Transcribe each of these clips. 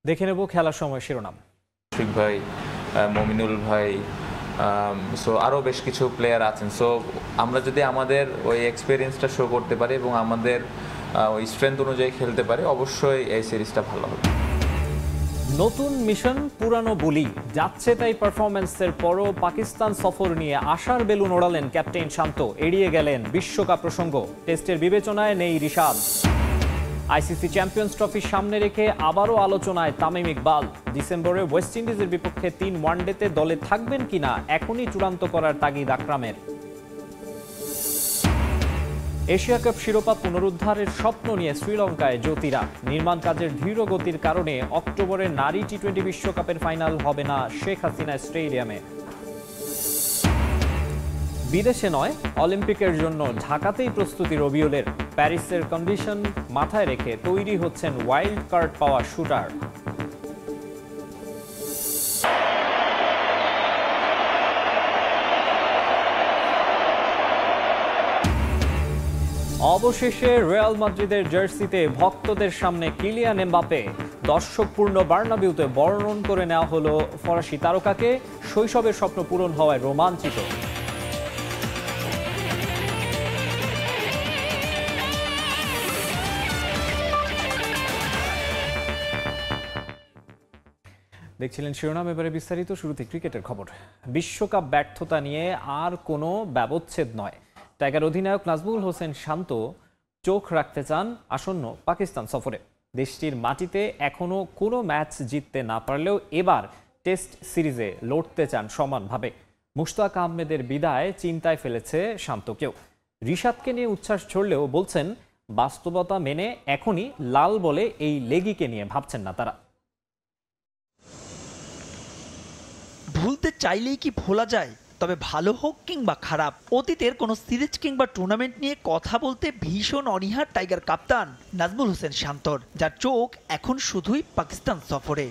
দেখে নেব খেলার সময় শিরোনাম। মুশফিক ভাই, মমিনুল ভাই, সো আরও বেশ কিছু প্লেয়ার আছেন। সো আমরা যদি আমাদের ওই এক্সপিরিয়েন্সটা শো করতে পারি এবং আমাদের ওই স্ট্রেংথ অনুযায়ী খেলতে পারি, অবশ্যই এই সিরিজটা ভালো হবে। নতুন মিশন পুরানো বুলি, যাচ্ছে তাই পারফরম্যান্সের পরও পাকিস্তান সফর নিয়ে আশার বেলুন ওড়ালেন ক্যাপ্টেন শান্ত, এড়িয়ে গেলেন বিশ্বকাপ প্রসঙ্গ। টেস্টের বিবেচনায় নেই রিশাদ। আইসিসি চ্যাম্পিয়ন্স ট্রফির সামনে রেখে আবারও আলোচনায় তামিম ইকবাল। ডিসেম্বরে ওয়েস্ট ইন্ডিজের বিপক্ষে 3 ওয়ানডেতে দলে থাকবেন কিনা এখনই চূড়ান্ত করার তাগিদ আকরামের। এশিয়া কাপ শিরোপা পুনরুদ্ধারের স্বপ্ন নিয়ে শ্রীলঙ্কায় জ্যোতিরা। নির্মাণ কাজের ধীর গতির কারণে অক্টোবরে নারী টি-20 বিশ্বকাপের ফাইনাল হবে না শেখ হাসিনা স্টেডিয়ামে। বিদেশে নয়, অলিম্পিকের জন্য ঢাকাতেই প্রস্তুতি রবিউলের। প্যারিসের কন্ডিশন মাথায় রেখে তৈরি হচ্ছেন ওয়াইল্ড কার্ড পাওয়া শুটার। অবশেষে রিয়াল মাদ্রিদের জার্সিতে ভক্তদের সামনে কিলিয়ান এমবাপে। দর্শকপূর্ণ বার্নাবিউতে বরণ করে নেওয়া হলো ফরাসি তারকাকে। শৈশবের স্বপ্ন পূরণ হওয়ায় রোমাঞ্চিত। দেখছিলেন শিরোনাম, এবারে বিস্তারিত। শুরুতে ক্রিকেটের খবর। বিশ্বকাপ ব্যর্থতা নিয়ে আর কোনো ব্যবচ্ছেদ নয়। টাইগার অধিনায়ক নাজমুল হোসেন শান্ত চোখ রাখতে চান আসন্ন পাকিস্তান সফরে। দেশটির মাটিতে এখনো কোনো ম্যাচ জিততে না পারলেও এবার টেস্ট সিরিজে লড়তে চান সমানভাবে। মুশতাক আহমেদের বিদায় চিন্তায় ফেলেছে শান্তকেও। রিশাদকে নিয়ে উচ্ছ্বাস ছড়লেও বলছেন বাস্তবতা মেনে এখনই লাল বলে এই লেগিকে নিয়ে ভাবছেন না তারা। ভুলতে চাইলেই কি ভোলা যায়? তবে ভালো হোক কিংবা খারাপ, অতীতের কোনো সিরিজ কিংবা টুর্নামেন্ট নিয়ে কথা বলতে ভীষণ অনীহা টাইগার কাপ্তান নাজমুল হোসেন শান্তর, যার চোখ এখন শুধুই পাকিস্তান সফরে।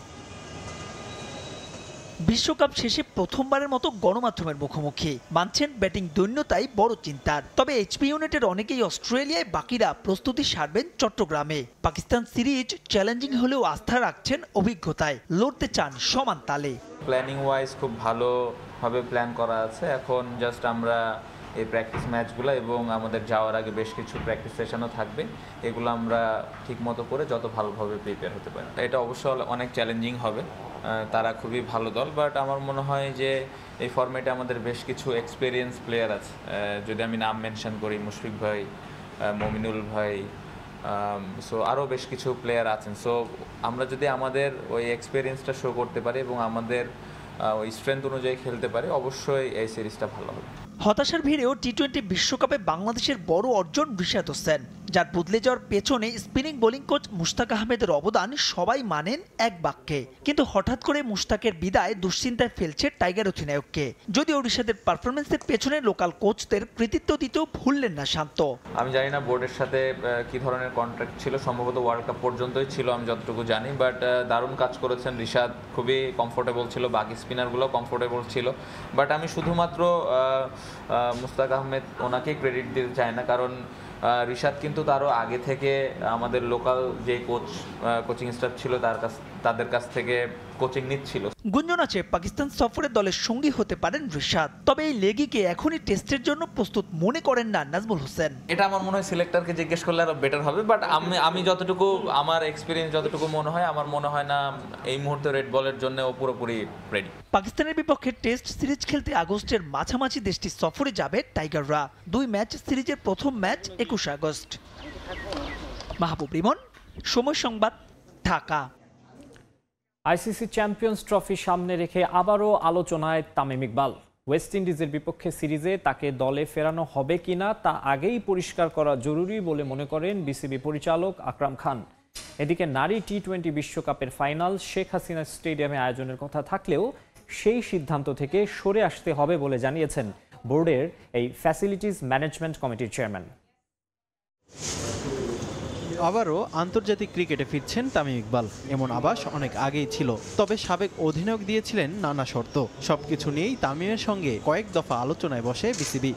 বিশ্বকাপ শেষে প্রথমবারের মতো গণমাধ্যমের মুখোমুখি। মানছেন ব্যাটিং দৈন্যতাই বড় চিন্তার। তবে এইচপি ইউনিটের অনেকেই অস্ট্রেলিয়ায়, বাকিরা প্রস্তুতি সারবেন চট্টগ্রামে। পাকিস্তান সিরিজ চ্যালেঞ্জিং হলেও আস্থা রাখছেন অভিজ্ঞতায়, লড়তে চান সমান তালে। প্ল্যানিং ওয়াইজ খুব ভালোভাবে প্ল্যান করা আছে। এখন জাস্ট আমরা এই প্র্যাকটিস ম্যাচগুলো এবং আমাদের যাওয়ার আগে বেশ কিছু প্র্যাকটিস সেশনও থাকবে, এগুলো আমরা ঠিক মতো করে যত ভালোভাবে প্রিপেয়ার হতে পারি। এটা অবশ্যই অনেক চ্যালেঞ্জিং হবে। তারা খুবই ভালো দল, বাট আমার মনে হয় যে এই ফরম্যাটে আমাদের বেশ কিছু এক্সপিরিয়েন্স প্লেয়ার আছে। যদি আমি নাম মেনশন করি, মুশফিক ভাই, মমিনুল ভাই, সো আরও বেশ কিছু প্লেয়ার আছেন। সো আমরা যদি আমাদের ওই এক্সপিরিয়েন্সটা শো করতে পারি এবং আমাদের ওই স্ট্রেংথ অনুযায়ী খেলতে পারি, অবশ্যই এই সিরিজটা ভালো হবে। হতাশার ভিড়েও টি-20 বিশ্বকাপে বাংলাদেশের বড় অর্জন রিশাদ হোসেন, যার বদলে যাওয়ার পেছনে স্পিনিং বোলিং কোচ মুশতাক আহমেদের অবদান সবাই মানেন এক বাক্যে। কিন্তু হঠাৎ করে মুশতাকের বিদায় দুশ্চিন্তায় ফেলছে টাইগার অধিনায়ককে। যদিও রিশাদের পারফরমেন্সের পেছনে লোকাল কোচদের কৃতিত্ব দিতেও ভুললেন না শান্ত। আমি জানি না বোর্ডের সাথে কি ধরনের কন্ট্রাক্ট ছিল, সম্ভবত ওয়ার্ল্ড কাপ পর্যন্তই ছিল আমি যতটুকু জানি, বাট দারুণ কাজ করেছেন রিশাদ, খুবই কমফোর্টেবল ছিল, বাকি স্পিনারগুলো কমফোর্টেবল ছিল। বাট আমি শুধুমাত্র মুশতাক আহমেদ ওনাকেই ক্রেডিট দিতে চাই না, কারণ রিশাদ কিন্তু তারও আগে থেকে আমাদের লোকাল যে কোচিং স্টাফ ছিল তাদের কাছ থেকে কোচিং নিচ্ছিল। গুঞ্জন আছে পাকিস্তান সফরে দলের সঙ্গী হতে পারেন রিশাদ। তবে এই লেগিকে এখনই টেস্টের জন্য প্রস্তুত মনে করেন না নাজমুল হোসেন। এটা আমার মনে হয় সিলেক্টরকে জিজ্ঞেস করলে আরো বেটার হবে, বাট আমি যতটুকু আমার এক্সপিরিয়েন্স যতটুকু মনে হয়, আমার মনে হয় না এই মুহূর্তে রেড বলের জন্য ও পুরোপুরি রেডি। পাকিস্তানের বিপক্ষে টেস্ট সিরিজ খেলতে আগস্টের মাঝামাঝি দেশটি সফরে যাবে টাইগাররা। 2 ম্যাচ সিরিজের প্রথম ম্যাচ 21 আগস্ট। মাহবুব রিমন, সময় সংবাদ, ঢাকা। আইসিসি চ্যাম্পিয়ন্স ট্রফি সামনে রেখে আবারও আলোচনায় তামিম ইকবাল। ওয়েস্ট ইন্ডিজের বিপক্ষে সিরিজে তাকে দলে ফেরানো হবে কিনা তা আগেই পরিষ্কার করা জরুরি বলে মনে করেন বিসিবি পরিচালক আকরাম খান। এদিকে নারী টি-20 বিশ্বকাপের ফাইনাল শেখ হাসিনা স্টেডিয়ামে আয়োজনের কথা থাকলেও সেই সিদ্ধান্ত থেকে সরে আসতে হবে বলে জানিয়েছেন বোর্ডের এই ফ্যাসিলিটিস ম্যানেজমেন্ট কমিটির চেয়ারম্যান। আবারও আন্তর্জাতিক ক্রিকেটে ফিরছেন তামিম ইকবাল, এমন আভাস অনেক আগেই ছিল। তবে সাবেক অধিনায়ক দিয়েছিলেন নানা শর্ত। সবকিছু নিয়েই তামিমের সঙ্গে কয়েক দফা আলোচনায় বসে বিসিবি।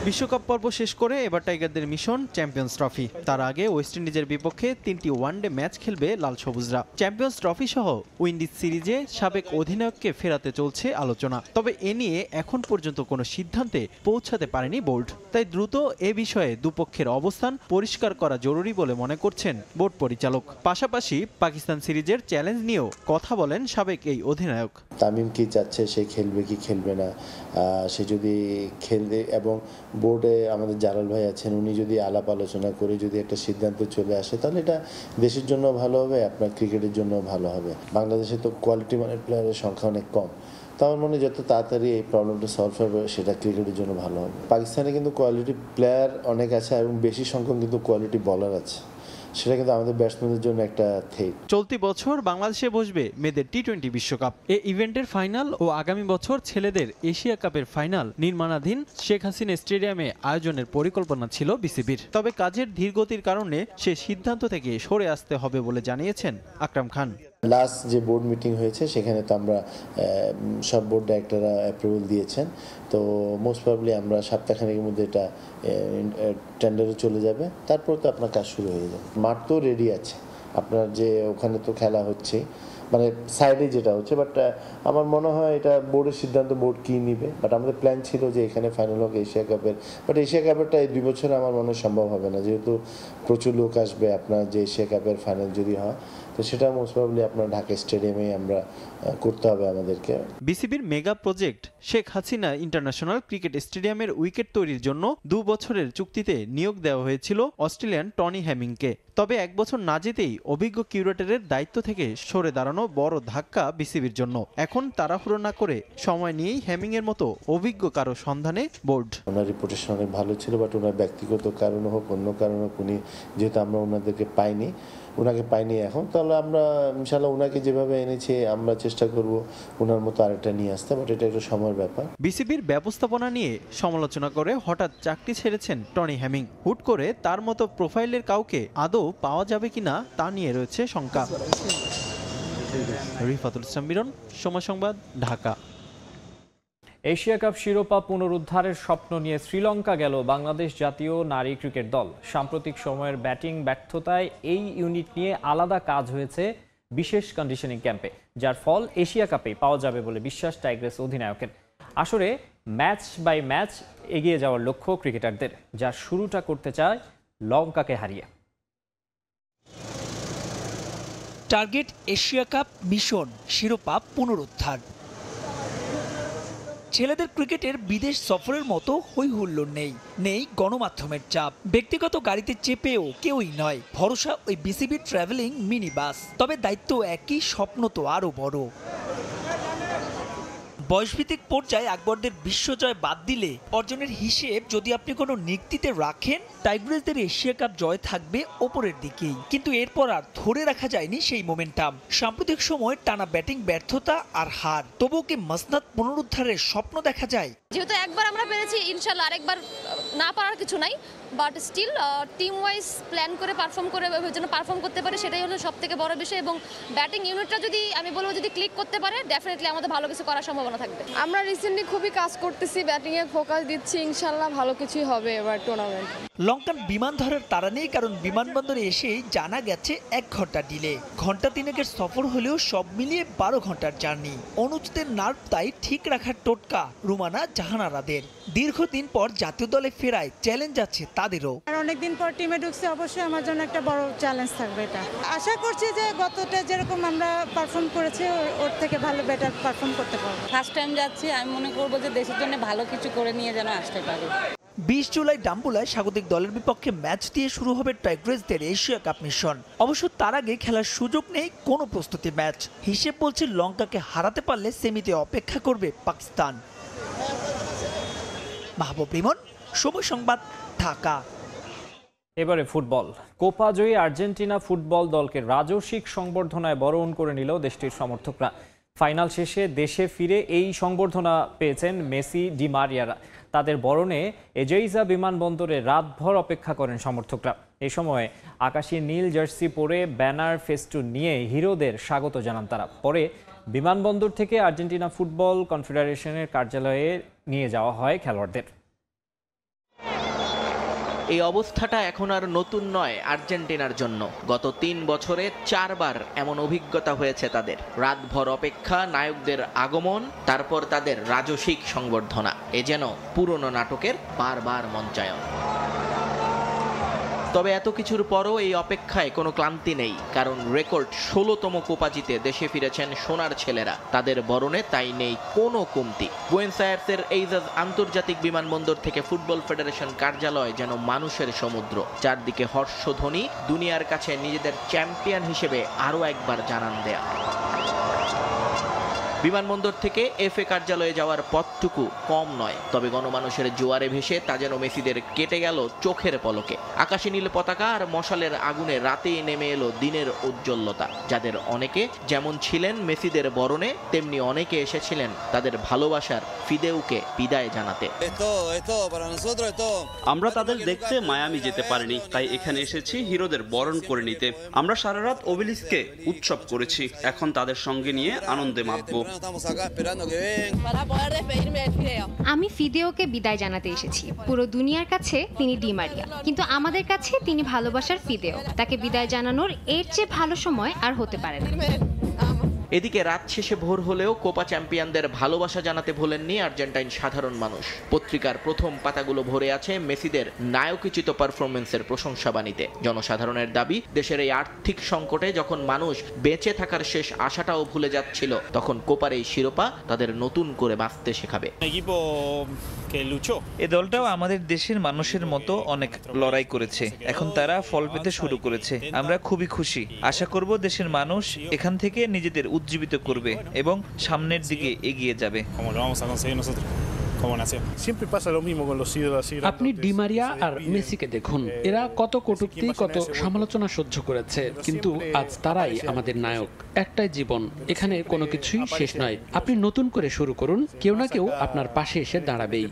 বিশ্বকাপ পর্ব শেষ করে এবার টাইগারদের মিশন চ্যাম্পিয়ন্স ট্রফি। তার আগে ওয়েস্ট ইন্ডিজের বিপক্ষে 3টি ওয়ানডে ম্যাচ খেলবে লাল সবুজরা। চ্যাম্পিয়ন্স ট্রফি সহ উইন্ডিজ সিরিজে সাবেক অধিনায়ককে ফেরাতে চলছে আলোচনা। তবে এ নিয়ে এখন পর্যন্ত কোনো সিদ্ধান্তে পৌঁছাতে পারেনি বোর্ড। তাই দ্রুত এ বিষয়ে দুপক্ষের অবস্থান পরিষ্কার করা জরুরি বলে মনে করছেন বোর্ড পরিচালক। পাশাপাশি পাকিস্তান সিরিজের চ্যালেঞ্জ নিয়েও কথা বলেন সাবেক এই অধিনায়ক। তামিম কি চাচ্ছে, সে খেলবে কি খেলবে না, সে যদি খেলবে এবং বোর্ডে আমাদের জালাল ভাই আছেন, উনি যদি আলাপ আলোচনা করে যদি একটা সিদ্ধান্তে চলে আসে তাহলে এটা দেশের জন্য ভালো হবে, আপনার ক্রিকেটের জন্য ভালো হবে। বাংলাদেশে তো কোয়ালিটি মানের প্লেয়ারের সংখ্যা অনেক কম, তো আমার মনে হয় যত তাড়াতাড়ি এই প্রবলেমটা সলভ হবে সেটা ক্রিকেটের জন্য ভালো হবে। পাকিস্তানে কিন্তু কোয়ালিটি প্লেয়ার অনেক আছে এবং বেশি সংখ্যক কিন্তু কোয়ালিটি বলার আছে, সেটা কিন্তু আমাদের ব্যাটসম্যানদের জন্য একটা থেট। চলতি বছর বাংলাদেশে বসবে মেয়েদের টি-20 বিশ্বকাপ। এই ইভেন্টের ফাইনাল ও আগামী বছর ছেলেদের এশিয়া কাপের ফাইনাল নির্মাণাধীন শেখ হাসিনা স্টেডিয়ামে আয়োজনের পরিকল্পনা ছিল বিসিবির। তবে কাজের ধীরগতির কারণে সে সিদ্ধান্ত থেকে সরে আসতে হবে বলে জানিয়েছেন আকরাম খান। লাস্ট যে বোর্ড মিটিং হয়েছে সেখানে তো আমরা সব বোর্ড ডাইরেক্টররা অ্যাপ্রুভাল দিয়েছেন, তো মোস্ট প্রবাবলি আমরা সপ্তাহখানেকের মধ্যে এটা টেন্ডারে চলে যাবে, তারপর তো আপনার কাজ শুরু হয়ে যাবে। মাঠ তো রেডি আছে, আপনার যে ওখানে তো খেলা হচ্ছে মানে সাইডে যেটা হচ্ছে, বাট আমার মনে হয় এটা বোর্ডের সিদ্ধান্ত, বোর্ড কী নিবে। বাট আমাদের প্ল্যান ছিল যে এখানে ফাইনাল হোক এশিয়া কাপের, বাট এশিয়া কাপেরটা এই 2 বছরে আমার মনে হয় সম্ভব হবে না, যেহেতু প্রচুর লোক আসবে। আপনার যে এশিয়া কাপের ফাইনাল যদি হয় তো সেটা মোস্ট প্রবাবলি আপনার ঢাকা স্টেডিয়ামে আমরা করতে হবে আমাদেরকে। বিসিবির mega project Sheikh Hasina international cricket স্টেডিয়ামের উইকেট তৈরির জন্য 2 বছরের চুক্তিতে নিয়োগ দেওয়া হয়েছিল অস্ট্রেলিয়ান টনি হ্যামিংকে। তবে 1 বছর না যেতেই অভিজ্ঞ কিউরেটরের দায়িত্ব থেকে সরে দাঁড়ানো বড় ধাক্কা বিসিবির জন্য। এখন তাড়াহুড়ো না করে সময় নিয়েই হ্যামিং এর মতো অভিজ্ঞ কারো সন্ধানে বোর্ড। ওনার রিপুটেশন অনেক ভালো ছিল, বাট ওনার ব্যক্তিগত কারণে হোক অন্য কারণে হোক, উনি যেহেতু আমরা ওনাকে পাইনি এখন, তাহলে আমরা ইনশাআল্লাহ ওনাকে যেভাবে এনেছি আমরা চেষ্টা করব ওনার মতো আরেকটা নিয়ে আসতে, বাট এটা একটা সময়ের ব্যাপার। বিসিবির ব্যবস্থাপনা নিয়ে সমালোচনা করে হঠাৎ চাকরি ছেড়েছেন টনি হ্যামিং। হুট করে তার মতো প্রোফাইলের কাউকে আদৌ পাওয়া যাবে কিনা তা নিয়ে রয়েছে শঙ্কা। রিফাতুল ইসলাম মিরন, সময় সংবাদ, ঢাকা। এশিয়া কাপ শিরোপা পুনরুদ্ধারের স্বপ্ন নিয়ে শ্রীলঙ্কা গেল বাংলাদেশ জাতীয় নারী ক্রিকেট দল। সাম্প্রতিক সময়ের ব্যাটিং ব্যর্থতায় এই ইউনিট নিয়ে আলাদা কাজ হয়েছে বিশেষ কন্ডিশনিং ক্যাম্পে, যার ফল এশিয়া কাপে পাওয়া যাবে বলে বিশ্বাস টাইগ্রেস অধিনায়কের। আসরে ম্যাচ বাই ম্যাচ এগিয়ে যাওয়ার লক্ষ্য ক্রিকেটারদের, যার শুরুটা করতে চায় লঙ্কাকে হারিয়ে। টার্গেট এশিয়া কাপ, মিশন শিরোপা পুনরুদ্ধার। ছেলেদের ক্রিকেটের বিদেশ সফরের মতো হই হুল্লোড় নেই গণমাধ্যমের চাপ। ব্যক্তিগত গাড়িতে চেপেও কেউই নয়, ভরসা ওই বিসিবি ট্রাভেলিং মিনি বাস। তবে দায়িত্ব একই, স্বপ্ন তো আরও বড়। বয়সভিত্তিক পর্যায়ে আকবরদের বিশ্বজয় বাদ দিলে অর্জনের হিসেব যদি আপনি কোনো নিক্তিতে রাখেন, টাইগ্রেসদের এশিয়া কাপ জয় থাকবে ওপরের দিকেই। কিন্তু এরপর আর ধরে রাখা যায়নি সেই মোমেন্টাম। সাম্প্রতিক সময় টানা ব্যাটিং ব্যর্থতা আর হার, তবুও কি মসনদ পুনরুদ্ধারের স্বপ্ন দেখা যায়? যেহেতু একবার আমরা পেরেছি, ইনশাল্লাহ আরেকবার না পারার কিছু নাই, but still team wise plan করে পারফর্ম করতে পারে, সেটাই হলো সব থেকে বড় বিষয়। এবং ব্যাটিং ইউনিটটা যদি আমি বলবো যদি ক্লিক করতে পারে, ডেফিনেটলি আমাদের ভালো কিছু করার সম্ভাবনা থাকবে। আমরা রিসেন্টলি খুবই কাজ করতেছি, ব্যাটিংয়ে ফোকাস দিচ্ছি, ইনশাল্লাহ ভালো কিছুই হবে এবার টুর্নামেন্ট। লঙ্কান বিমান ধরার তাড়া নেই, কারণ বিমানবন্দরে এসেই জানা গেছে 1 ঘন্টা ডিলে। ঘন্টা 3 সফর হলেও সব মিলিয়ে 12 ঘন্টার জার্নি। অনুজদের নার্ভ তাই ঠিক রাখার টোটকা রুমানা জাহানারাদের। দীর্ঘদিন পর জাতীয় দলে ফেরায় চ্যালেঞ্জ আছে তাদেরও। আর অনেকদিন পর টিমে ঢুকছে, অবশ্যই আমার জন্য একটা বড় চ্যালেঞ্জ থাকবে এটা। আশা করছি যে গতটা যেরকম আমরা পারফর্ম করেছি ওর থেকে ভালো বেটার পারফর্ম করতে পারবো। ফার্স্ট টাইম যাচ্ছি, আমি মনে করবো যে দেশের জন্য ভালো কিছু করে নিয়ে যেন আসতে পারি। 20 জুলাই ডাম্বুলায় স্বাগতিক দলের বিপক্ষে ম্যাচ দিয়ে শুরু হবে টাইগ্রেসদের এশিয়া কাপ মিশন। অবশ্য তার আগে খেলার সুযোগ নেই কোনো প্রস্তুতি ম্যাচ। হিসেব বলছে লঙ্কাকে হারাতে পারলে সেমিতে অপেক্ষা করবে পাকিস্তান। মাহবুব রিমন, সময় সংবাদ, ঢাকা। এবারে ফুটবল। কোপা জয়ী আর্জেন্টিনা ফুটবল দলকে রাজস্বিক সংবর্ধনায় বরণ করে নিল দেশটির সমর্থকরা। ফাইনাল শেষে দেশে ফিরে এই সংবর্ধনা পেয়েছেন মেসি, ডি মারিয়ারা। তাদের বরণে এজেইজা বিমানবন্দরে রাতভর অপেক্ষা করেন সমর্থকরা। এ সময় আকাশী নীল জার্সি পরে ব্যানার ফেস্টুন নিয়ে হিরোদের স্বাগত জানান তারা। পরে বিমানবন্দর থেকে আর্জেন্টিনা ফুটবল কনফেডারেশনের কার্যালয়ে নিয়ে যাওয়া হয় খেলোয়াড়দের। এই অবস্থাটা এখন আর নতুন নয় আর্জেন্টিনার জন্য। গত 3 বছরে 4 বার এমন অভিজ্ঞতা হয়েছে তাদের। রাতভর অপেক্ষা, নায়কদের আগমন, তারপর তাদের রাজসিক সংবর্ধনা। এ যেন পুরনো নাটকের বারবার মঞ্চায়ন। তবে এত কিছুর পরও এই অপেক্ষায় কোনো ক্লান্তি নেই, কারণ রেকর্ড 16তম কোপা জিতে দেশে ফিরেছেন সোনার ছেলেরা। তাদের বরণে তাই নেই কোনো কমতি। বুয়েনোস আয়ার্সের এইজাজ আন্তর্জাতিক বিমানবন্দর থেকে ফুটবল ফেডারেশন কার্যালয় যেন মানুষের সমুদ্র। চারদিকে হর্ষধ্বনি, দুনিয়ার কাছে নিজেদের চ্যাম্পিয়ন হিসেবে আরও একবার জানান দেয়া। বিমানবন্দর থেকে এফএ কার্যালয়ে যাওয়ার পথটুকু কম নয়, তবে গণমানুষের জোয়ারে ভেসে তা যেন মেসিদের কেটে গেল চোখের পলকে। আকাশে নীল পতাকা আর মশালের আগুনে রাতেই নেমে এলো দিনের উজ্জ্বলতা। যাদের অনেকে যেমন ছিলেন মেসিদের বরণে, তেমনি অনেকে এসেছিলেন তাদের ভালোবাসার ফিদেউকে বিদায় জানাতে। আমরা তাদের দেখতে মায়ামি যেতে পারিনি, তাই এখানে এসেছি হিরোদের বরণ করে নিতে। আমরা সারা রাত ওবেলিস্কে উৎসব করেছি, এখন তাদের সঙ্গে নিয়ে আনন্দে মাতবো। আমি ফিদেওকে বিদায় জানাতে এসেছি। পুরো দুনিয়ার কাছে তিনি ডি মারিয়া, কিন্তু আমাদের কাছে তিনি ভালোবাসার ফিদেও। তাকে বিদায় জানানোর এর চেয়ে ভালো সময় আর হতে পারে না। এদিকে রাত শেষে ভোর হলেও কোপা চ্যাম্পিয়নদের ভালোবাসা জানাতে ভোলেননি আর্জেন্টাইন সাধারণ মানুষ। পত্রিকার প্রথম পাতাগুলো ভরে আছে মেসিদের নায়কোচিত পারফরমেন্সের প্রশংসাবাণীতে। জনসাধারণের দাবি, দেশের এই আর্থিক সংকটে যখন মানুষ বেঁচে থাকার শেষ আশাটাও ভুলে যাচ্ছিল, তখন কোপার এই শিরোপা তাদের নতুন করে বাঁচতে শেখাবে। এই দলটাও আমাদের দেশের মানুষের মতো অনেক লড়াই করেছে, এখন তারা ফল পেতে শুরু করেছে। আমরা খুবই খুশি। আশা করব দেশের মানুষ এখান থেকে নিজেদের উজ্জীবিত করবে এবং সামনের দিকে এগিয়ে যাবে। আপনি ডি মারিয়া আর মেসিকে দেখুন, এরা কত কটূক্তি, কত সমালোচনা সহ্য করেছে, কিন্তু আজ তারাই আমাদের নায়ক। একটাই জীবন, এখানে কোনো কিছুই শেষ নয়। আপনি নতুন করে শুরু করুন, কেউ না কেউ আপনার পাশে এসে দাঁড়াবেই।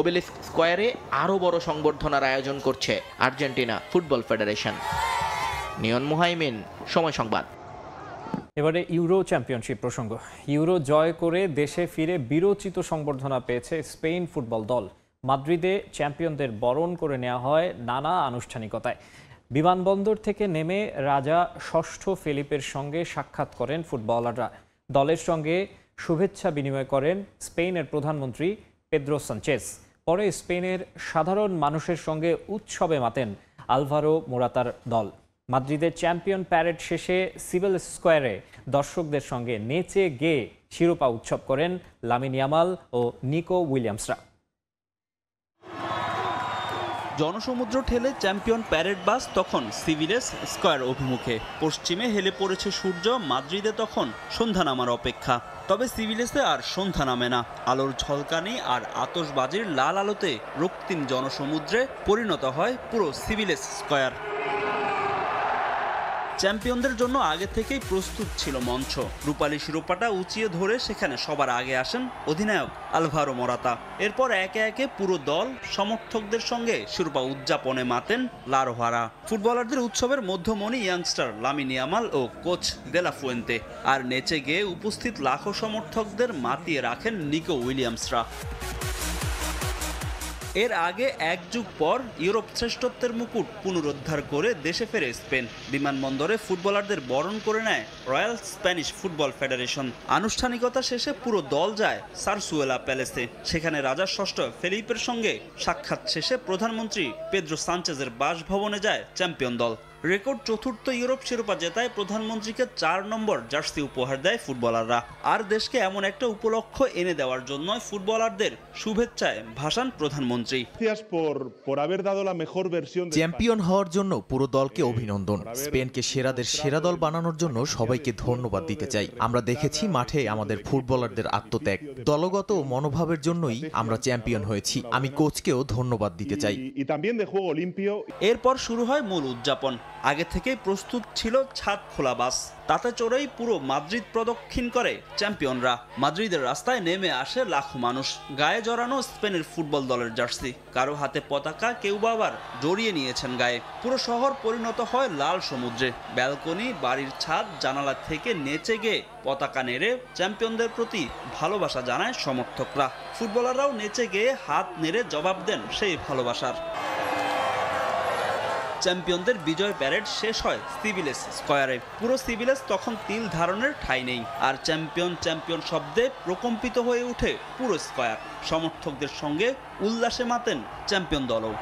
ওবেলিস্ক স্কয়ারে আরো বড় সংবর্ধনার আয়োজন করছে আর্জেন্টিনা ফুটবল ফেডারেশন। নিয়ন মুহাইমিন, সময় সংবাদ। এবারে ইউরো চ্যাম্পিয়নশিপ প্রসঙ্গ। ইউরো জয় করে দেশে ফিরে বীরোচিত সংবর্ধনা পেয়েছে স্পেন ফুটবল দল। মাদ্রিদে চ্যাম্পিয়নদের বরণ করে নেওয়া হয় নানা আনুষ্ঠানিকতায়। বিমানবন্দর থেকে নেমে রাজা ষষ্ঠ ফিলিপের সঙ্গে সাক্ষাৎ করেন ফুটবলাররা। দলের সঙ্গে শুভেচ্ছা বিনিময় করেন স্পেনের প্রধানমন্ত্রী পেদ্রো সানচেজ। পরে স্পেনের সাধারণ মানুষের সঙ্গে উৎসবে মাতেন আলভারো মোরাতার দল। মাদ্রিদের চ্যাম্পিয়ন প্যারেড শেষে সিভিল স্কোয়ারে দর্শকদের সঙ্গে নেচে গেয়ে শিরোপা উৎসব করেন লামিন ইয়ামাল ও নিকো উইলিয়ামসরা। জনসমুদ্র ঠেলে চ্যাম্পিয়ন প্যারেড বাস তখন সিভিলেস স্কয়ার অভিমুখে। পশ্চিমে হেলে পড়েছে সূর্য, মাদ্রিদে তখন সন্ধ্যা নামার অপেক্ষা। তবে সিভিলেসে আর সন্ধ্যা নামে না। আলোর ঝলকানি আর আতশবাজির লাল আলোতে রক্তিম জনসমুদ্রে পরিণত হয় পুরো সিভিলেস স্কয়ার। চ্যাম্পিয়নদের জন্য আগে থেকেই প্রস্তুত ছিল মঞ্চ। রূপালী শিরোপাটা উঁচিয়ে ধরে সেখানে সবার আগে আসেন অধিনায়ক আলভারো মোরাতা। এরপর একে একে পুরো দল সমর্থকদের সঙ্গে শিরোপা উদযাপনে মাতেন লারোহারা। ফুটবলারদের উৎসবের মধ্যমণি ইয়াংস্টার লামিন ইয়ামাল ও কোচ দে লা ফুয়েন্তে। আর নেচে গিয়ে উপস্থিত লাখো সমর্থকদের মাতিয়ে রাখেন নিকো উইলিয়ামসরা। এর আগে এক যুগ পর ইউরোপ শ্রেষ্ঠত্বের মুকুট পুনরুদ্ধার করে দেশে ফেরে স্পেন। বিমানবন্দরে ফুটবলারদের বরণ করে নেয় রয়্যাল স্প্যানিশ ফুটবল ফেডারেশন। আনুষ্ঠানিকতা শেষে পুরো দল যায় সারসুয়েলা প্যালেসে। সেখানে রাজা ষষ্ঠ ফেলিপের সঙ্গে সাক্ষাৎ শেষে প্রধানমন্ত্রী পেদ্রো সানচেজের বাসভবনে যায় চ্যাম্পিয়ন দল। রেকর্ড চতুর্থ ইউরোপ শিরোপা জেতায় প্রধানমন্ত্রীকে 4 নম্বর জার্সি উপহার দেয় ফুটবলাররা। আর দেশকে এমন একটা উপলক্ষ এনে দেওয়ার জন্য ফুটবলারদের শুভেচ্ছায় ভাষণ প্রধানমন্ত্রী। চ্যাম্পিয়ন হওয়ার জন্য পুরো দলকে অভিনন্দন। স্পেনকে সেরাদের সেরা দল বানানোর জন্য সবাইকে ধন্যবাদ দিতে চাই। আমরা দেখেছি মাঠে আমাদের ফুটবলারদের আত্মত্যাগ, দলগত মনোভাবের জন্যই আমরা চ্যাম্পিয়ন হয়েছি। আমি কোচকেও ধন্যবাদ দিতে চাই। এরপর শুরু হয় মূল উদযাপন। আগে থেকেই প্রস্তুত ছিল ছাদ খোলা বাস, তাতে চড়েই পুরো মাদ্রিদ প্রদক্ষিণ করে চ্যাম্পিয়নরা। মাদ্রিদের রাস্তায় নেমে আসে লাখো মানুষ, গায়ে জড়ানো স্পেনের ফুটবল দলের জার্সি, কারো হাতে পতাকা, কেউ বা আবার জড়িয়ে নিয়েছেন গায়ে। পুরো শহর পরিণত হয় লাল সমুদ্রে। ব্যালকনি, বাড়ির ছাদ, জানালা থেকে নেচে গিয়ে পতাকা নেড়ে চ্যাম্পিয়নদের প্রতি ভালোবাসা জানায় সমর্থকরা। ফুটবলাররাও নেচে গিয়ে হাত নেড়ে জবাব দেন সেই ভালোবাসার। চ্যাম্পিয়নদের বিজয় প্যারেড শেষ হয় সিভিলেস স্কয়ারে। পুরো সিভিলেস তখন তিল ধারণের ঠাঁই নেই, আর চ্যাম্পিয়ন চ্যাম্পিয়ন শব্দে প্রকম্পিত হয়ে ওঠে পুরো স্কয়ার। সমর্থকদের সঙ্গে উল্লাসে মাতেন চ্যাম্পিয়ন দলও।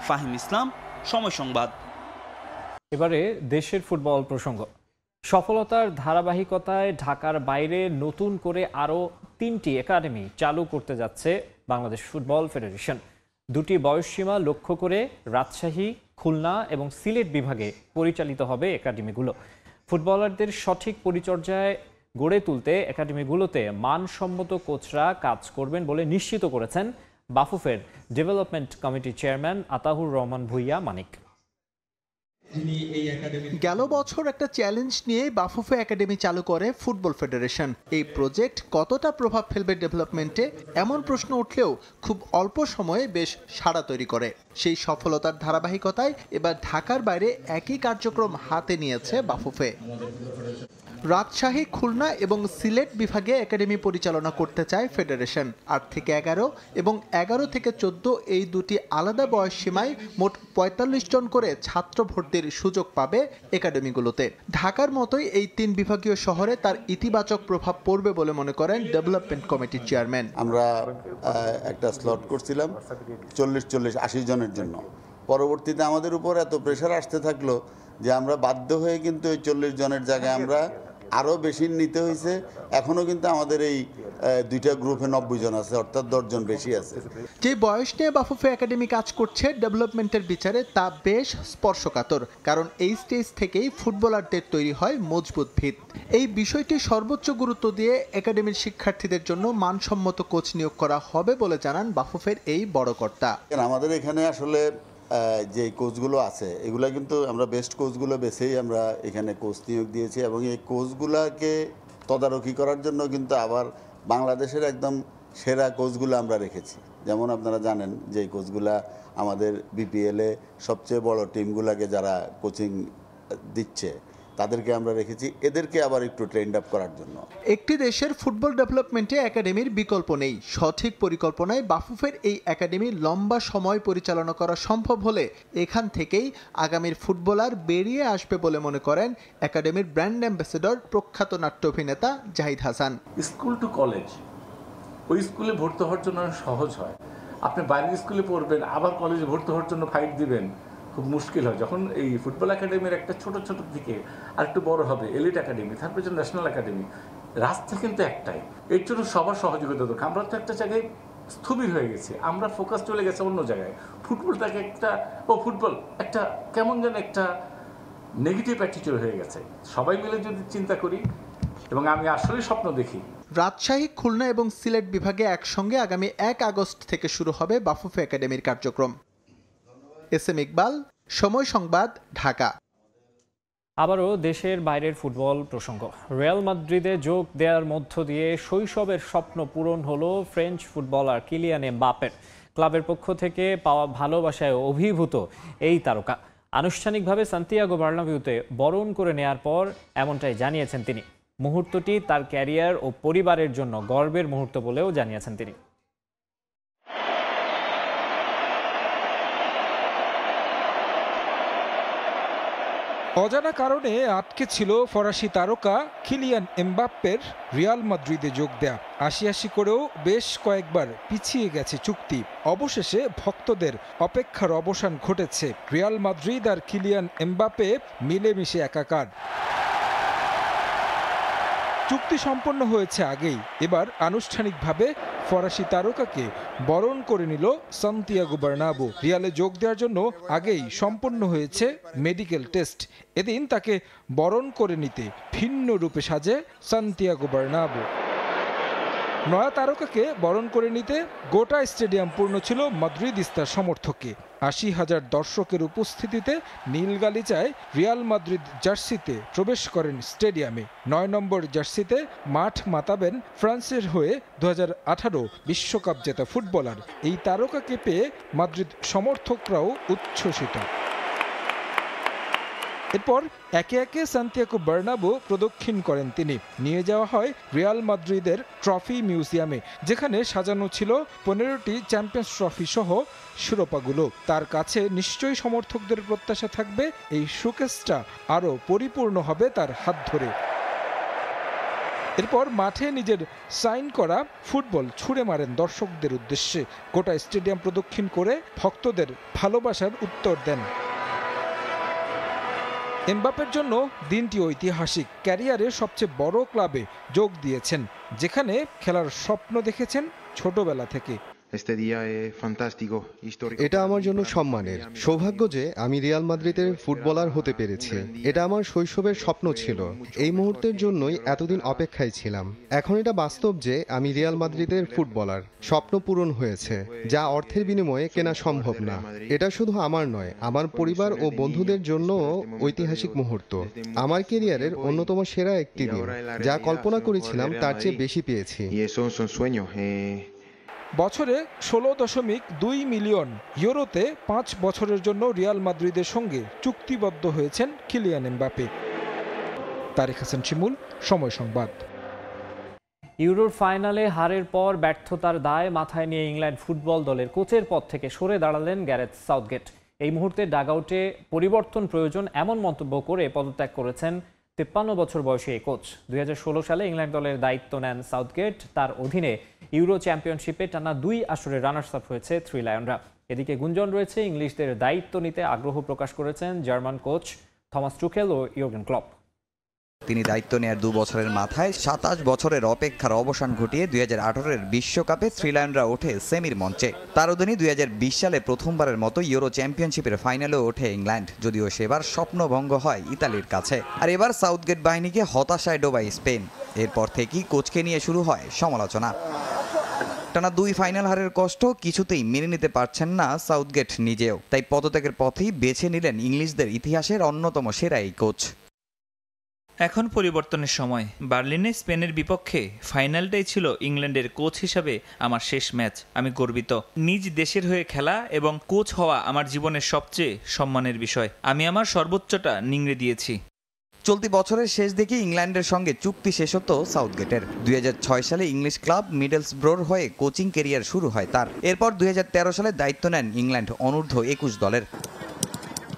ফাহিম ইসলাম, সময় সংবাদ। এবারে দেশের ফুটবল প্রসঙ্গ। সফলতার ধারাবাহিকতায় ঢাকার বাইরে নতুন করে আরও 3টি একাডেমি চালু করতে যাচ্ছে বাংলাদেশ ফুটবল ফেডারেশন। 2টি বয়সসীমা লক্ষ্য করে রাজশাহী, খুলনা এবং সিলেট বিভাগে পরিচালিত হবে একাডেমিগুলো। ফুটবলারদের সঠিক পরিচর্যায় গড়ে তুলতে একাডেমিগুলোতে মানসম্মত কোচরা কাজ করবেন বলে নিশ্চিত করেছেন বাফুফের ডেভেলপমেন্ট কমিটির চেয়ারম্যান আতাহুর রহমান ভূঁইয়া মানিক। গেল বছর একটা চ্যালেঞ্জ নিয়ে বাফুফে একাডেমি চালু করে ফুটবল ফেডারেশন। এই প্রজেক্ট কতটা প্রভাব ফেলবে ডেভেলপমেন্টে এমন প্রশ্ন উঠলেও খুব অল্প সময়ে বেশ সাড়া তৈরি করে। সেই সফলতার ধারাবাহিকতায় এবার ঢাকার বাইরে একই কার্যক্রম হাতে নিয়েছে বাফুফে। রাজশাহী, খুলনা এবং সিলেট বিভাগে একাডেমি পরিচালনা করতে চায় ফেডারেশন। 8 থেকে 11 এবং 11 থেকে 14 এই 2টি আলাদা বয়স সীমায় মোট 45 জন করে ছাত্র ভর্তির সুযোগ পাবে একাডেমিগুলোতে। ঢাকার মতোই এই 3 বিভাগীয় শহরে তার ইতিবাচক প্রভাব পড়বে বলে মনে করেন ডেভেলপমেন্ট কমিটির চেয়ারম্যান। আমরা একটা স্লট করছিলাম 40-80 জনের জন্য। পরবর্তীতে আমাদের উপর এত প্রেশার আসতে থাকলো যে আমরা বাধ্য হয়ে কিন্তু এই 40 জনের জায়গায় আমরা আরও বেশি নিতে হয়েছে। এখনও কিন্তু আমাদের এই 2টা গ্রুপে 90 জন আছে, অর্থাৎ 10 জন বেশি আছে। যে বয়স নিয়ে বাফুফে একাডেমি কাজ করছে ডেভেলপমেন্টের বিচারে তা বেশ স্পর্শকাতর, কারণ এই স্টেজ থেকেই ফুটবলারদের তৈরি হয় মজবুত ভিত। এই বিষয়টি সর্বোচ্চ গুরুত্ব দিয়ে একাডেমির শিক্ষার্থীদের জন্য মানসম্মত কোচ নিয়োগ করা হবে বলে জানান বাফুফের এই বড় কর্তা। আমাদের এখানে আসলে যে কোচগুলো আছে এগুলো কিন্তু আমরা বেস্ট কোচগুলো বেছেই আমরা এখানে কোচ নিয়োগ দিয়েছি, এবং এই কোচগুলোকে তদারকি করার জন্য কিন্তু আবার বাংলাদেশের একদম সেরা কোচগুলো আমরা রেখেছি। যেমন আপনারা জানেন যে কোচগুলা আমাদের বিপিএলে সবচেয়ে বড় টিমগুলোকে যারা কোচিং দিচ্ছে তাদেরকে আমরা রেখেছি, এদেরকে আবার একটু ট্রেন্ড আপ করার জন্য। একটি দেশের ফুটবল ডেভেলপমেন্টে একাডেমির বিকল্প নেই। সঠিক পরিকল্পনায় বাফুফের এই একাডেমি লম্বা সময় পরিচালনা করা সম্ভব হলে এখান থেকেই আগামীর ফুটবলার বেরিয়ে আসবে বলে মনে করেন একাডেমির ব্র্যান্ড অ্যাম্বাসেডর প্রখ্যাত নাট্য অভিনেতা Zahid Hasan. School to college, ওই স্কুলে ভর্তি হওয়ার জন্য সহজ হয়। আপনি বাইরের স্কুলে পড়বেন, আবার কলেজে ভর্তি হওয়ার জন্য ফাইট দিবেন, খুব মুশকিল হয়। যখন এই ফুটবল একাডেমির একটা ছোট ছোট দিকে আর একটু বড় হবে এলিট একাডেমি, তারপরে যে ন্যাশনাল একাডেমি, রাস্তা কিন্তু একটাই। এর জন্য সবার সহযোগিতা দরকার। আমরা তো একটা জায়গায় স্থবির হয়ে গেছি, আমরা ফোকাস চলে গেছে অন্য জায়গায়। ফুটবলটাকে ফুটবল একটা কেমন যেন একটা নেগেটিভ অ্যাটিটিউড হয়ে গেছে। সবাই মিলে যদি চিন্তা করি, এবং আমি আসলে স্বপ্ন দেখি। রাজশাহী, খুলনা এবং সিলেট বিভাগে একসঙ্গে আগামী 1 আগস্ট থেকে শুরু হবে বাফুফে একাডেমির কার্যক্রম। এস.এম. ইকবাল, সময় সংবাদ, ঢাকা। আবারও দেশের বাইরের ফুটবল প্রসঙ্গ। রিয়াল মাদ্রিদে যোগ দেওয়ার মধ্য দিয়ে শৈশবের স্বপ্ন পূরণ হলো ফ্রেঞ্চ ফুটবলার কিলিয়ান এমবাপ্পের। ক্লাবের পক্ষ থেকে পাওয়া ভালোবাসায় অভিভূত এই তারকা আনুষ্ঠানিকভাবে সান্তিয়াগো বার্নাবিউতে বরণ করে নেয়ার পর এমনটাই জানিয়েছেন তিনি। মুহূর্তটি তার ক্যারিয়ার ও পরিবারের জন্য গর্বের মুহূর্ত বলেও জানিয়েছেন তিনি। অজানা কারণে আটকে ছিল ফরাসি তারকা কিলিয়ান এমবাপ্পের রিয়াল মাদ্রিদে যোগ দেয়া। ৮০ করেও বেশ কয়েকবার পিছিয়ে গেছে চুক্তি। অবশেষে ভক্তদের অপেক্ষার অবসান ঘটেছে। রিয়াল মাদ্রিদ আর কিলিয়ান এমবাপ্পে মিলেমিশে একাকার। চুক্তি সম্পন্ন হয়েছে আগেই, এবার আনুষ্ঠানিকভাবে ফরাসি তারকাকে বরণ করে নিল সান্তিয়াগো বার্নাব্যু। রিয়ালে যোগ দেওয়ার জন্য আগেই সম্পন্ন হয়েছে মেডিকেল টেস্ট। এদিন তাকে বরণ করে নিতে ভিন্ন রূপে সাজে সান্তিয়াগো বার্নাব্যু। নয়া তারকাকে বরণ করে নিতে গোটা স্টেডিয়াম পূর্ণ ছিল মাদ্রিদিস্তার সমর্থকে। 80,000 দর্শকের উপস্থিতিতে নীল গালিচায় রিয়াল মাদ্রিদ জার্সিতে প্রবেশ করেন স্টেডিয়ামে। 9 নম্বর জার্সিতে মাঠ মাতাবেন ফ্রান্সের হয়ে 2018 বিশ্বকাপ জেতা ফুটবলার। এই তারকাকে পেয়ে মাদ্রিদ সমর্থকরাও উচ্ছ্বসিত। এরপর একে একে সান্তিয়াগো বার্নাব্যু প্রদক্ষিণ করেন তিনি। নিয়ে যাওয়া হয় রিয়াল মাদ্রিদের ট্রফি মিউজিয়ামে, যেখানে সাজানো ছিল 15টি চ্যাম্পিয়ন্স ট্রফি সহ শিরোপাগুলো। তার কাছে নিশ্চয়ই সমর্থকদের প্রত্যাশা থাকবে এই শোকেসটা আরও পরিপূর্ণ হবে তার হাত ধরে। এরপর মাঠে নিজের সাইন করা ফুটবল ছুঁড়ে মারেন দর্শকদের উদ্দেশ্যে। গোটা স্টেডিয়াম প্রদক্ষিণ করে ভক্তদের ভালোবাসার উত্তর দেন। এমবাপ্পের জন্য দিনটি ঐতিহাসিক। ক্যারিয়ারের সবচেয়ে বড় ক্লাবে যোগ দিয়েছেন, যেখানে খেলার স্বপ্ন দেখেছেন ছোটবেলা থেকে। এটা আমার জন্য সম্মানের। সৌভাগ্য যে আমি রিয়াল মাদ্রিদের ফুটবলার হতে পেরেছি। এটা আমার শৈশবের স্বপ্ন ছিল। এই মুহূর্তের জন্যই এতদিন অপেক্ষায় ছিলাম। এখন এটা বাস্তব যে আমি রিয়াল মাদ্রিদের ফুটবলার। স্বপ্ন পূরণ হয়েছে, যা অর্থের বিনিময়ে কেনা সম্ভব না। এটা শুধু আমার নয়, আমার পরিবার ও বন্ধুদের জন্যও ঐতিহাসিক মুহূর্ত। আমার ক্যারিয়ারের অন্যতম সেরা একটি দিন। যা কল্পনা করেছিলাম তার চেয়ে বেশি পেয়েছি। বছরে 16.2 মিলিয়ন ইউরোতে 5 বছরের জন্য রিয়াল মাদ্রিদের সঙ্গে চুক্তিবদ্ধ হয়েছেন কিলিয়ান এমবাপ্পে। তারিক হাসান শিমুল, সময় সংবাদ। ইউরোর ফাইনালে হারের পর ব্যর্থতার দায় মাথায় নিয়ে ইংল্যান্ড ফুটবল দলের কোচের পদ থেকে সরে দাঁড়ালেন গ্যারেথ সাউথগেট। এই মুহূর্তে ডাগআউটে পরিবর্তন প্রয়োজন এমন মন্তব্য করে পদত্যাগ করেছেন 53 বছর বয়সী এই কোচ। 2016 সালে ইংল্যান্ড দলের দায়িত্ব নেন সাউথগেট। তার অধীনে ইউরো চ্যাম্পিয়নশিপে টানা 2 আসরে রানার্স আপ হয়েছে থ্রি লায়নরা। এদিকে গুঞ্জন রয়েছে ইংলিশদের দায়িত্ব নিতে আগ্রহ প্রকাশ করেছেন জার্মান কোচ থমাস টুখেল ও ইয়র্গেন ক্লপ। তিনি দায়িত্ব নেয়ার 2 বছরের মাথায় 27 বছরের অপেক্ষার অবসান ঘটিয়ে 2018-এর বিশ্বকাপে থ্রি লায়নরা ওঠে সেমির মঞ্চে। তার অধীনে 2020 সালে প্রথমবারের মতো ইউরো চ্যাম্পিয়নশিপের ফাইনালেও ওঠে ইংল্যান্ড, যদিও সেবার স্বপ্নভঙ্গ হয় ইতালির কাছে। আর এবার সাউথগেট বাহিনীকে হতাশায় ডোবায় স্পেন। এরপর থেকেই কোচকে নিয়ে শুরু হয় সমালোচনা। টানা 2 ফাইনাল হারের কষ্ট কিছুতেই মেনে নিতে পারছেন না সাউথগেট নিজেও। তাই পদত্যাগের পথেই বেছে নিলেন ইংলিশদের ইতিহাসের অন্যতম সেরা এই কোচ। এখন পরিবর্তনের সময়। বার্লিনে স্পেনের বিপক্ষে ফাইনালটাই ছিল ইংল্যান্ডের কোচ হিসাবে আমার শেষ ম্যাচ। আমি গর্বিত। নিজ দেশের হয়ে খেলা এবং কোচ হওয়া আমার জীবনের সবচেয়ে সম্মানের বিষয়। আমি আমার সর্বোচ্চটা নিংড়ে দিয়েছি। চলতি বছরের শেষ দিকে ইংল্যান্ডের সঙ্গে চুক্তি শেষ হতো সাউথগেটের। 2006 সালে ইংলিশ ক্লাব মিডলসব্রোর হয়ে কোচিং ক্যারিয়ার শুরু হয় তার। এরপর 2013 সালে দায়িত্ব নেন ইংল্যান্ড অনূর্ধ্ব 21 দলের।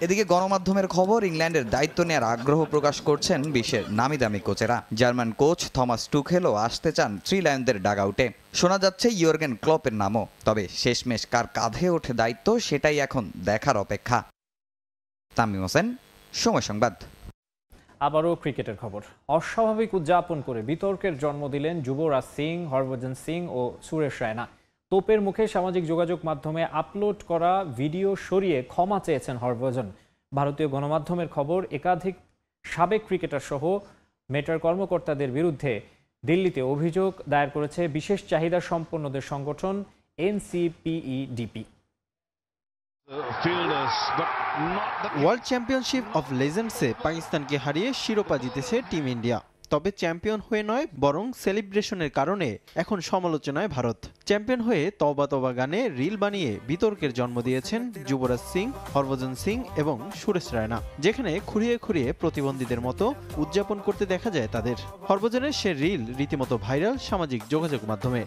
এদিকে গণমাধ্যমের খবর, ইংল্যান্ডের দায়িত্ব নেওয়ার আগ্রহ প্রকাশ করছেন বিশ্বের নামি দামি কোচেরা। জার্মান কোচ থমাস টুখেলও আসতে চান থ্রি লায়নদের ডাগআউটে। শোনা যাচ্ছে ইয়র্গেন ক্লপের নামও। তবে শেষমেশ কার কাঁধে ওঠে দায়িত্ব, সেটাই এখন দেখার অপেক্ষা। তামিম হোসেন, সময় সংবাদ। আবারও ক্রিকেটের খবর। অস্বাভাবিক উদযাপন করে বিতর্কের জন্ম দিলেন যুবরাজ সিং, হরভজন সিং ও সুরেশ রায়না। তোপের মুখে সামাজিক যোগাযোগ মাধ্যমে আপলোড করা ভিডিও সরিয়ে ক্ষমা চেয়েছেন হরভজন। ভারতীয় গণমাধ্যমের খবর, একাধিক সাবেক ক্রিকেটার সহ মেটার কর্মকর্তাদের বিরুদ্ধে দিল্লিতে অভিযোগ দায়ের করেছে বিশেষ চাহিদা সম্পন্নদের সংগঠন NCPEDP। ওয়ার্ল্ড চ্যাম্পিয়নশিপ অফ লেজেন্ডসে পাকিস্তানকে হারিয়ে শিরোপা জিতেছে টিম ইন্ডিয়া। তবে চ্যাম্পিয়ন হয়ে নয়, বরং সেলিব্রেশনের কারণে এখন সমালোচনায় ভারত। চ্যাম্পিয়ন হয়ে তওবা তওবা গানে রিল বানিয়ে বিতর্কের জন্ম দিয়েছেন যুবরাজ সিং, হরভজন সিং এবং সুরেশ রায়না, যেখানে খুঁড়িয়ে খুঁড়িয়ে প্রতিবন্ধীদের মতো উদযাপন করতে দেখা যায় তাদের। হরভজনের সে রিল রীতিমতো ভাইরাল সামাজিক যোগাযোগ মাধ্যমে।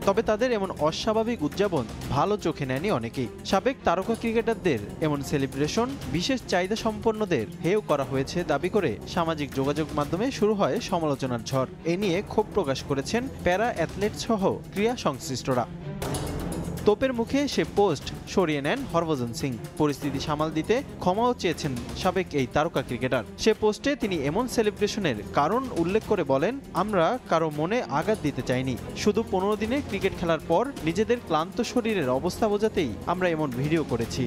তবে তাদের এমন অস্বাভাবিক উদযাপন ভালো চোখে নেয়নি অনেকেই। সাবেক তারকা ক্রিকেটারদের এমন সেলিব্রেশন বিশেষ চাহিদা সম্পন্নদের হেয় করা হয়েছে দাবি করে সামাজিক যোগাযোগ মাধ্যমে শুরু হয় সমালোচনার ঝড়। এ নিয়ে ক্ষোভ প্রকাশ করেছেন প্যারা অ্যাথলেট সহ ক্রীড়া সংশ্লিষ্টরা। তোপের মুখে সে পোস্ট সরিয়ে নেন হরভজন সিং। পরিস্থিতি সামাল দিতে ক্ষমাও চেয়েছেন সাবেক এই তারকা ক্রিকেটার। সে পোস্টে তিনি এমন সেলিব্রেশনের কারণ উল্লেখ করে বলেন, আমরা কারো মনে আঘাত দিতে চাইনি। শুধু 15 দিনে ক্রিকেট খেলার পর নিজেদের ক্লান্ত শরীরের অবস্থা বোঝাতেই আমরা এমন ভিডিও করেছি।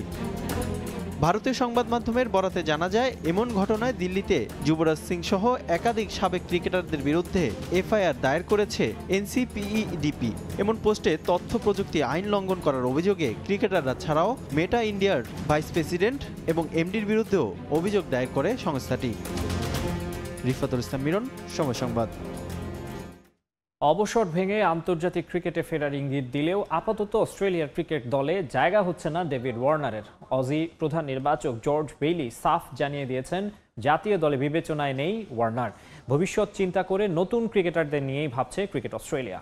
ভারতীয় সংবাদ মাধ্যমের বরাতে জানা যায়, এমন ঘটনায় দিল্লিতে যুবরাজ সিং সহ একাধিক সাবেক ক্রিকেটারদের বিরুদ্ধে এফআইআর দায়ের করেছে এনসিপিইডিপি। এমন পোস্টে তথ্য প্রযুক্তি আইন লঙ্ঘন করার অভিযোগে ক্রিকেটাররা ছাড়াও মেটা ইন্ডিয়ার ভাইস প্রেসিডেন্ট এবং এমডির বিরুদ্ধেও অভিযোগ দায়ের করে সংস্থাটি। রিফাতুল ইসলাম মিরন, সময় সংবাদ। অবসর ভেঙে আন্তর্জাতিক ক্রিকেটে ফেরার ইঙ্গিত দিলেও আপাতত অস্ট্রেলিয়ার ক্রিকেট দলে জায়গা হচ্ছে না ডেভিড ওয়ার্নারের। অজি প্রধান নির্বাচক জর্জ বেইলি সাফ জানিয়ে দিয়েছেন, জাতীয় দলে বিবেচনায় নেই ওয়ার্নার। ভবিষ্যৎ চিন্তা করে নতুন ক্রিকেটারদের নিয়েই ভাবছে ক্রিকেট অস্ট্রেলিয়া।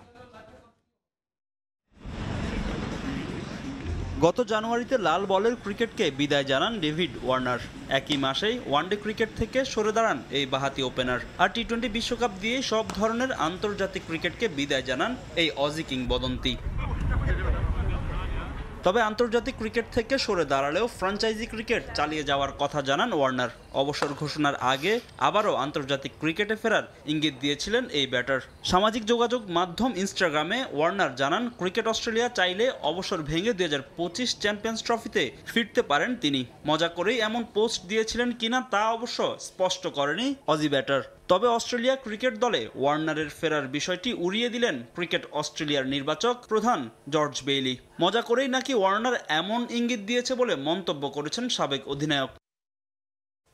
গত জানুয়ারিতে লাল বলের ক্রিকেটকে বিদায় জানান ডেভিড ওয়ার্নার। একই মাসেই ওয়ানডে ক্রিকেট থেকে সরে দাঁড়ান এই বাঁহাতি ওপেনার। আর টি-20 বিশ্বকাপ দিয়ে সব ধরনের আন্তর্জাতিক ক্রিকেটকে বিদায় জানান এই অজি কিংবদন্তি। তবে আন্তর্জাতিক ক্রিকেট থেকে সরে দাঁড়ালেও ফ্র্যাঞ্চাইজি ক্রিকেট চালিয়ে যাওয়ার কথা জানান ওয়ার্নার। অবসর ঘোষণার আগে আবারও আন্তর্জাতিক ক্রিকেটে ফেরার ইঙ্গিত দিয়েছিলেন এই ব্যাটার। সামাজিক যোগাযোগ মাধ্যম ইনস্টাগ্রামে ওয়ার্নার জানান, ক্রিকেট অস্ট্রেলিয়া চাইলে অবসর ভেঙে 2025 চ্যাম্পিয়ন্স ট্রফিতে ফিরতে পারেন তিনি। মজা করেই এমন পোস্ট দিয়েছিলেন কিনা তা অবশ্য স্পষ্ট করেনি অজি ব্যাটার। তবে অস্ট্রেলিয়া ক্রিকেট দলে ওয়ার্নারের ফেরার বিষয়টি উড়িয়ে দিলেন ক্রিকেট অস্ট্রেলিয়ার নির্বাচক প্রধান জর্জ বেইলি। মজা করেই নাকি ওয়ার্নার এমন ইঙ্গিত দিয়েছে বলে মন্তব্য করেছেন সাবেক অধিনায়ক।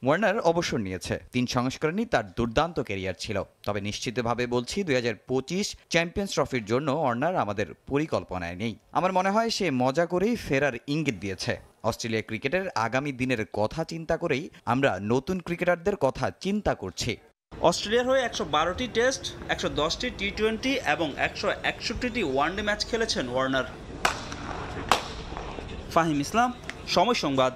ওয়ার্নার অবসর নিয়েছে, 3 সংস্করণই তার দুর্দান্ত ক্যারিয়ার ছিল। তবে নিশ্চিতভাবে বলছি, 2025 চ্যাম্পিয়ন্স ট্রফির জন্য ওয়ার্নার আমাদের পরিকল্পনায় নেই। আমার মনে হয় সে মজা করেই ফেরার ইঙ্গিত দিয়েছে। অস্ট্রেলিয়া ক্রিকেটের আগামী দিনের কথা চিন্তা করেই আমরা নতুন ক্রিকেটারদের কথা চিন্তা করছি। অস্ট্রেলিয়ার হয়ে 112টি টেস্ট, 110টি টি-20 এবং 161টি ওয়ানডে ম্যাচ খেলেছেন ওয়ার্নার। ফাহিম ইসলাম, সময় সংবাদ।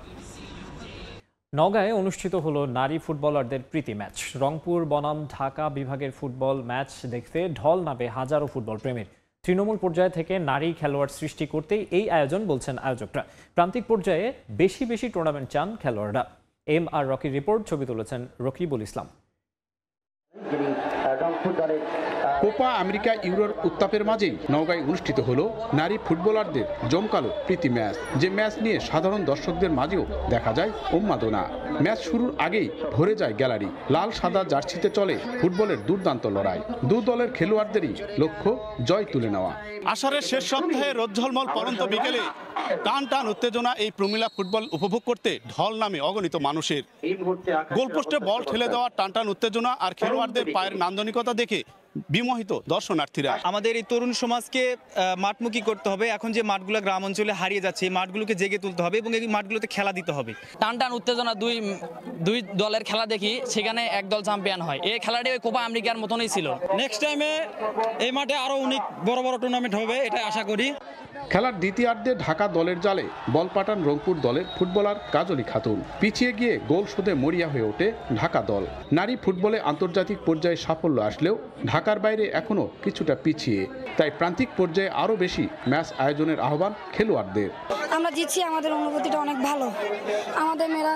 নওগাঁয় অনুষ্ঠিত হলো নারী ফুটবলারদের প্রীতি ম্যাচ। রংপুর বনাম ঢাকা বিভাগের ফুটবল ম্যাচ দেখতে ঢল নামে হাজারো ফুটবল প্রেমীর। তৃণমূল পর্যায় থেকে নারী খেলোয়াড় সৃষ্টি করতেই এই আয়োজন বলছেন আয়োজকরা। প্রান্তিক পর্যায়ে বেশি টুর্নামেন্ট চান খেলোয়াড়রা। এম আর রকির রিপোর্ট, ছবি তুলেছেন রকিবুল ইসলাম। কোপা আমেরিকা ইউরোর উত্তাপের মাঝেই নওগাঁয় অনুষ্ঠিত হলো নারী ফুটবলারদের জমকালো প্রীতি ম্যাচ। যে ম্যাচ নিয়ে সাধারণ দর্শকদের মাঝেও দেখা যায় উন্মাদনা। ম্যাচ শুরুর আগেই ভরে যায় গ্যালারি। লাল সাদা জার্সিতে চলে ফুটবলের দুর্দান্ত লড়াই। দু দলের খেলোয়াড়দেরই লক্ষ্য জয় তুলে নেওয়া। আষাঢ়ের শেষ সপ্তাহে রোজ্জ্বলমল পরন্ত বিকেলে টান টান উত্তেজনা এই প্রমিলা ফুটবল উপভোগ করতে ঢল নামে অগণিত মানুষের। গোলপোস্টে বল ঠেলে দেওয়া টান টান উত্তেজনা আর খেলোয়াড়দের পায়ের নান্দনিকতা দেখে বিমোহিত দর্শনার্থীরা। আমাদের এই তরুণ সমাজকে মাঠমুখী করতে হবে। এখন যে মাঠগুলো গ্রাম অঞ্চলে হারিয়ে যাচ্ছে, এই মাঠগুলোকে জেগে তুলতে হবে এবং এই মাঠগুলোতে খেলা দিতে হবে। টান টান উত্তেজনা, দুই দলের খেলা দেখি, সেখানে এক দল চ্যাম্পিয়ন হয়। এই খেলাটি ওই কোপা আমেরিকার মতনই ছিল। নেক্সট টাইমে এই মাঠে আরো অনেক বড় বড় টুর্নামেন্ট হবে, এটা আশা করি। খেলার দ্বিতীয়ার্ধে ঢাকা দলের জালে বল পাঠান রংপুর দলের ফুটবলার কাজলী খাতুন। পিছিয়ে গিয়ে গোল শোধে মরিয়া হয়ে ওঠে ঢাকা দল। নারী ফুটবলে আন্তর্জাতিক পর্যায়ে সাফল্য আসলেও ঢাকার বাইরে এখনো কিছুটা পিছিয়ে। তাই প্রান্তিক পর্যায়ে আরো বেশি ম্যাচ আয়োজনের আহ্বান খেলোয়াড়দের। আমরা জিতছি, আমাদের অনুভূতিটা অনেক ভালো। আমাদের মেয়েরা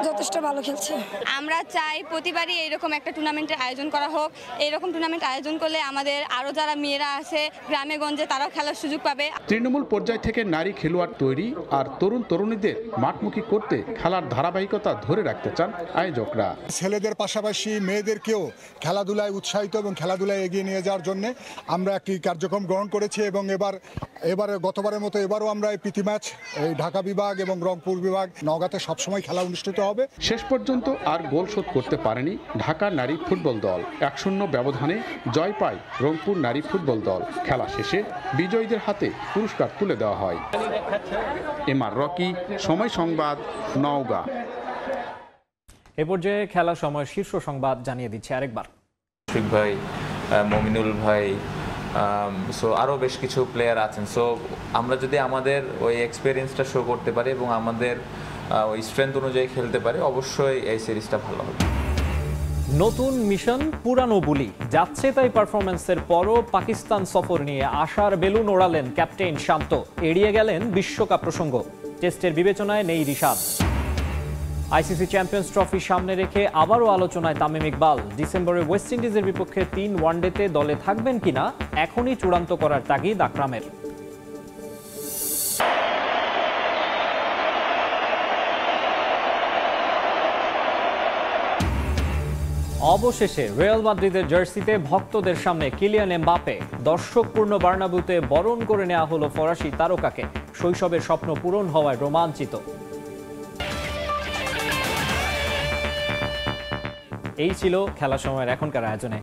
যথেষ্ট ভালো খেলছে। আমরা চাই প্রতিবারই এইরকম একটা টুর্নামেন্টের আয়োজন করা হোক। এইরকম টুর্নামেন্ট আয়োজন করলে আমাদের আরো যারা মেয়েরা আছে গ্রামে গঞ্জে, তারাও খেলার সুযোগ পাবে। তৃণমূল পর্যায় থেকে নারী খেলোয়াড় তৈরি আর তরুণ তরুণীদের মাঠমুখী করতে খেলার ধারাবাহিকতা ধরে রাখতে চান আয়োজকরা। ছেলেদের পাশাপাশি মেয়েদেরকেও খেলাধুলায় উৎসাহিত এবং খেলাধুলায় এগিয়ে নিয়ে যাওয়ার জন্য আমরা একটি কার্যক্রম গ্রহণ করেছি এবং এবারে গতবারের মতো এবারও আমরা এই প্রীতি ম্যাচ এই ঢাকা বিভাগ এবং রংপুর বিভাগ নওগাঁতে সবসময় খেলা অনুষ্ঠিত হবে। শেষ পর্যন্ত আর গোল শোধ করতে পারেনি ঢাকা নারী ফুটবল দল। 1-0 ব্যবধানে জয় পায় রংপুর নারী ফুটবল দল। খেলা শেষে বিজয়ীদের হাতে পুরস্কার তুলে দেওয়া হয়। এম আর রকি, সময় সংবাদ, নওগাঁ। এ পর্যায়ে খেলা সময়ের শীর্ষ সংবাদ জানিয়ে দিচ্ছে আরেকবার। ভাই, মমিনুল ভাই, সো আরও বেশ কিছু প্লেয়ার আছেন। সো আমরা যদি আমাদের ওই এক্সপিরিয়েন্সটা শো করতে পারি এবং আমাদের ওই স্ট্রেংথ অনুযায়ী খেলতে পারি, অবশ্যই এই সিরিজটা ভালো হবে। নতুন মিশন পুরানো বুলি, যাচ্ছে তাই পারফরমেন্সের পরও পাকিস্তান সফর নিয়ে আশার বেলুন ওড়ালেন ক্যাপ্টেন শান্ত। এড়িয়ে গেলেন বিশ্বকাপ প্রসঙ্গ। টেস্টের বিবেচনায় নেই রিশাদ। আইসিসি চ্যাম্পিয়ন্স ট্রফি সামনে রেখে আবারও আলোচনায় তামিম ইকবাল। ডিসেম্বরে ওয়েস্ট ইন্ডিজের বিপক্ষে 3 ওয়ানডেতে দলে থাকবেন কিনা এখনই চূড়ান্ত করার তাগিদ আকরামের। অবশেষে রিয়াল মাদ্রিদের জার্সিতে ভক্তদের সামনে কিলিয়ান এমবাপ্পে। দর্শকপূর্ণ বার্নাব্যুতে বরণ করে নেওয়া হলো ফরাসি তারকাকে। শৈশবের স্বপ্ন পূরণ হওয়ায় রোমাঞ্চিত। এই ছিল খেলা সময়ের এখনকার আয়োজনে।